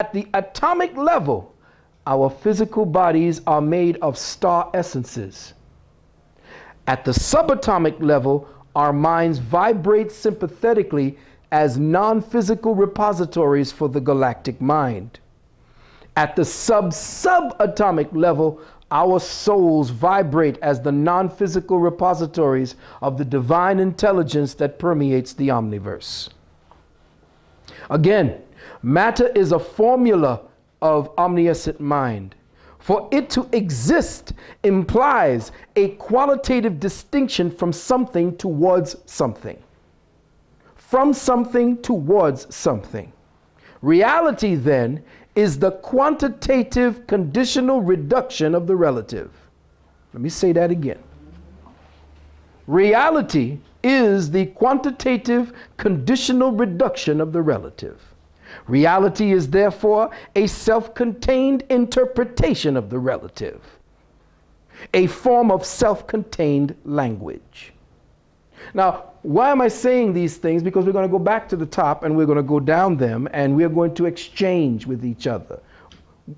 at the atomic level, our physical bodies are made of star essences. At the subatomic level, our minds vibrate sympathetically as non-physical repositories for the galactic mind. At the sub-subatomic level, our souls vibrate as the non-physical repositories of the divine intelligence that permeates the omniverse. Again, matter is a formula of omniscient mind. For it to exist implies a qualitative distinction from something towards something. From something towards something. Reality, then, is the quantitative conditional reduction of the relative. Let me say that again. Reality is the quantitative conditional reduction of the relative. Reality is therefore a self-contained interpretation of the relative, a form of self-contained language. Now, why am I saying these things? Because we're going to go back to the top and we're going to go down them and we're going to exchange with each other.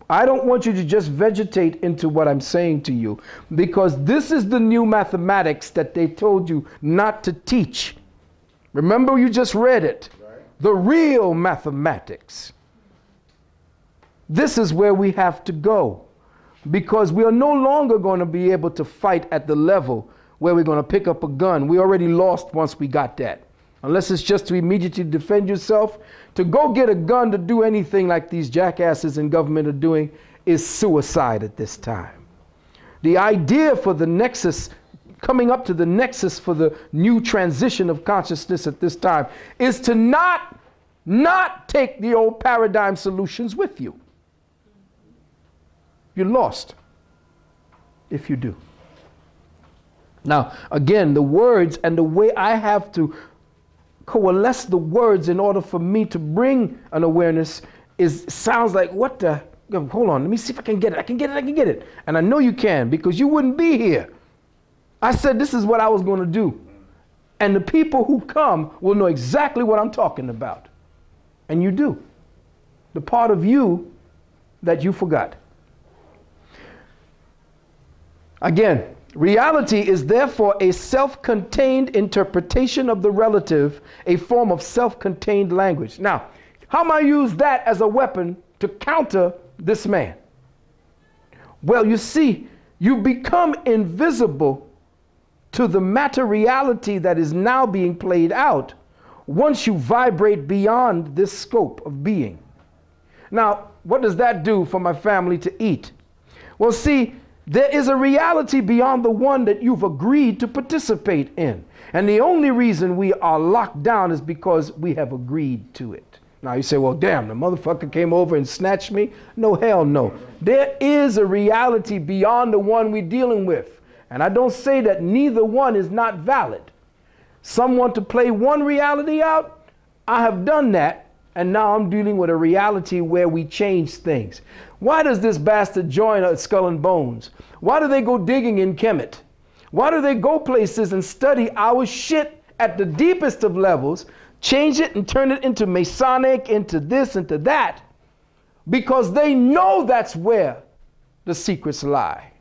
I don't want you to just vegetate into what I'm saying to you, because this is the new mathematics that they told you not to teach. Remember, you just read it. Right. The real mathematics. This is where we have to go, because we are no longer going to be able to fight at the level where we're going to pick up a gun. We already lost once we got that. Unless it's just to immediately defend yourself. To go get a gun to do anything like these jackasses in government are doing is suicide at this time. The idea for the nexus, coming up to the nexus for the new transition of consciousness at this time, is to not take the old paradigm solutions with you. You're lost if you do. Now, again, the words and the way I have to coalesce the words in order for me to bring an awareness sounds like, what the, hold on, let me see if I can get it. I can get it. And I know you can, because you wouldn't be here. I said this is what I was going to do. And the people who come will know exactly what I'm talking about. And you do. The part of you that you forgot. Again, reality is therefore a self-contained interpretation of the relative, a form of self-contained language. Now, how am I use that as a weapon to counter this man? Well, you see, you become invisible to the matter reality that is now being played out once you vibrate beyond this scope of being. Now, what does that do for my family to eat? Well, see, there is a reality beyond the one that you've agreed to participate in. And the only reason we are locked down is because we have agreed to it. Now you say, well, damn, the motherfucker came over and snatched me. No, hell no. There is a reality beyond the one we're dealing with. And I don't say that neither one is not valid. Some want to play one reality out. I have done that. And now I'm dealing with a reality where we change things. Why does this bastard join a Skull and Bones? Why do they go digging in Kemet? Why do they go places and study our shit at the deepest of levels, change it and turn it into Masonic, into this, into that? Because they know that's where the secrets lie.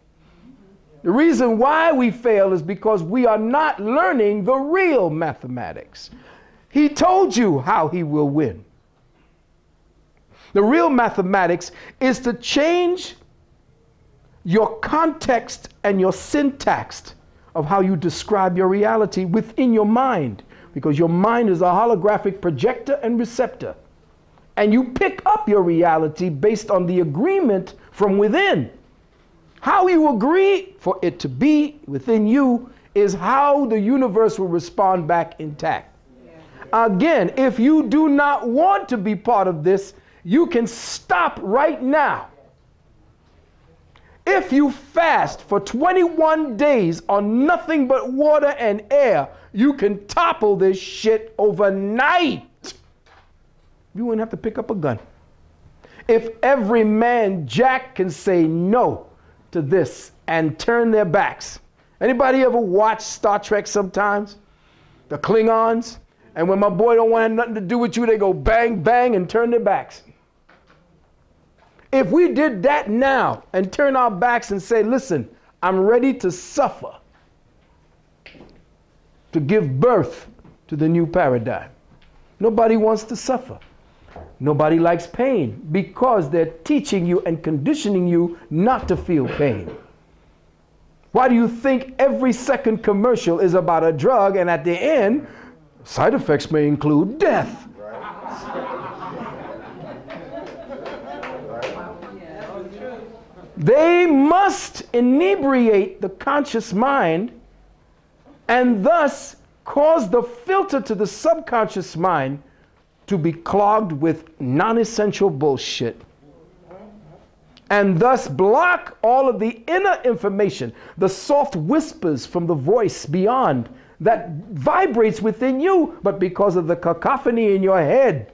The reason why we fail is because we are not learning the real mathematics. He told you how he will win. The real mathematics is to change your context and your syntax of how you describe your reality within your mind, because your mind is a holographic projector and receptor. And you pick up your reality based on the agreement from within. How you agree for it to be within you is how the universe will respond back intact. Again, if you do not want to be part of this, you can stop right now. If you fast for 21 days on nothing but water and air, you can topple this shit overnight. You wouldn't have to pick up a gun. If every man jack can say no to this and turn their backs. Anybody ever watch Star Trek sometimes? The Klingons? And when my boy don't want nothing to do with you, they go bang, bang and turn their backs. If we did that now and turn our backs and say, listen, I'm ready to suffer to give birth to the new paradigm. Nobody wants to suffer. Nobody likes pain because they're teaching you and conditioning you not to feel pain. Why do you think every second commercial is about a drug and at the end, side effects may include death? They must inebriate the conscious mind and thus cause the filter to the subconscious mind to be clogged with non-essential bullshit, and thus block all of the inner information, the soft whispers from the voice beyond that vibrates within you, but because of the cacophony in your head,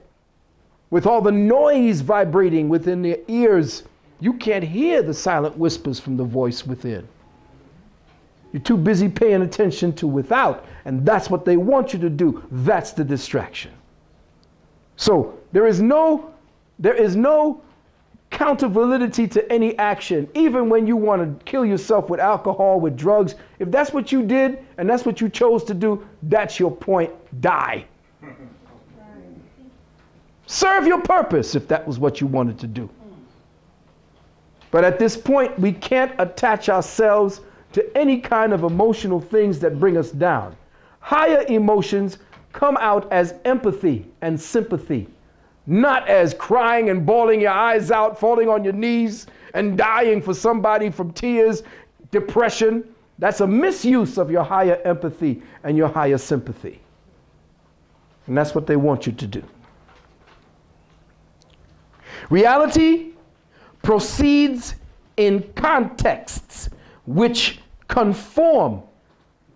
with all the noise vibrating within the ears, you can't hear the silent whispers from the voice within. You're too busy paying attention to without, and that's what they want you to do. That's the distraction. So there is no counter validity to any action, even when you want to kill yourself with alcohol, with drugs. If that's what you did and that's what you chose to do, that's your point. Die. Serve your purpose if that was what you wanted to do. But at this point, we can't attach ourselves to any kind of emotional things that bring us down. Higher emotions come out as empathy and sympathy, not as crying and bawling your eyes out, falling on your knees and dying for somebody from tears, depression. That's a misuse of your higher empathy and your higher sympathy. And that's what they want you to do. Reality proceeds in contexts which conform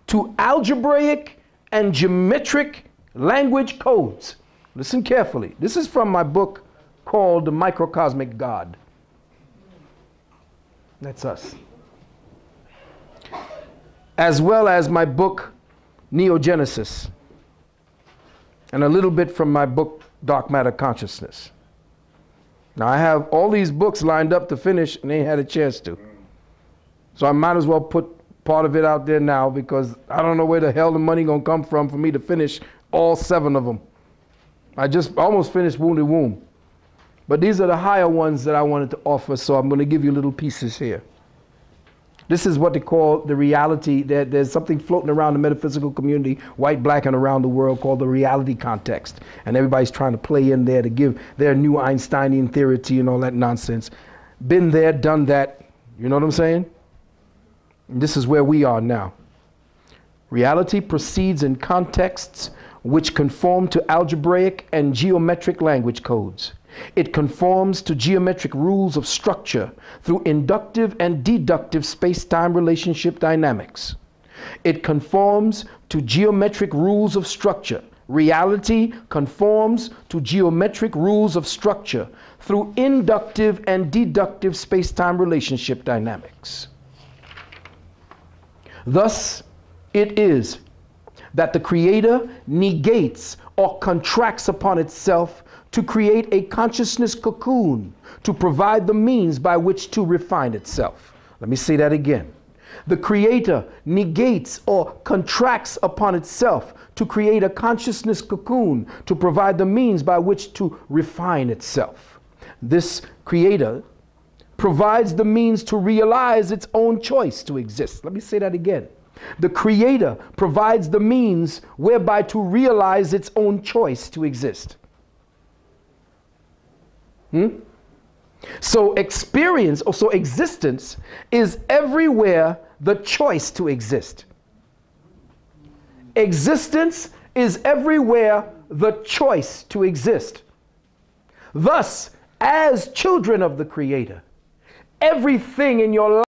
to algebraic and geometric language codes. Listen carefully. This is from my book called The Microcosmic God. That's us. As well as my book, Neogenesis. And a little bit from my book, Dark Matter Consciousness. Now, I have all these books lined up to finish and ain't had a chance to. So I might as well put part of it out there now because I don't know where the hell the money gonna come from for me to finish all 7 of them. I just almost finished Wounded Womb. But these are the higher ones that I wanted to offer, so I'm gonna give you little pieces here. This is what they call the reality. There's something floating around the metaphysical community, white, black, and around the world, called the reality context. And everybody's trying to play in there to give their new Einsteinian theory and all that nonsense. Been there, done that. You know what I'm saying? And this is where we are now. Reality proceeds in contexts which conform to algebraic and geometric language codes. It conforms to geometric rules of structure through inductive and deductive space-time relationship dynamics. It conforms to geometric rules of structure. Reality conforms to geometric rules of structure through inductive and deductive space-time relationship dynamics. Thus, it is that the Creator negates or contracts upon itself to create a consciousness cocoon to provide the means by which to refine itself. Let me say that again. The Creator negates or contracts upon itself to create a consciousness cocoon to provide the means by which to refine itself. This Creator provides the means to realize its own choice to exist. Let me say that again. The Creator provides the means whereby to realize its own choice to exist. So experience, or so existence, is everywhere the choice to exist. Existence is everywhere the choice to exist. Thus, as children of the Creator, everything in your life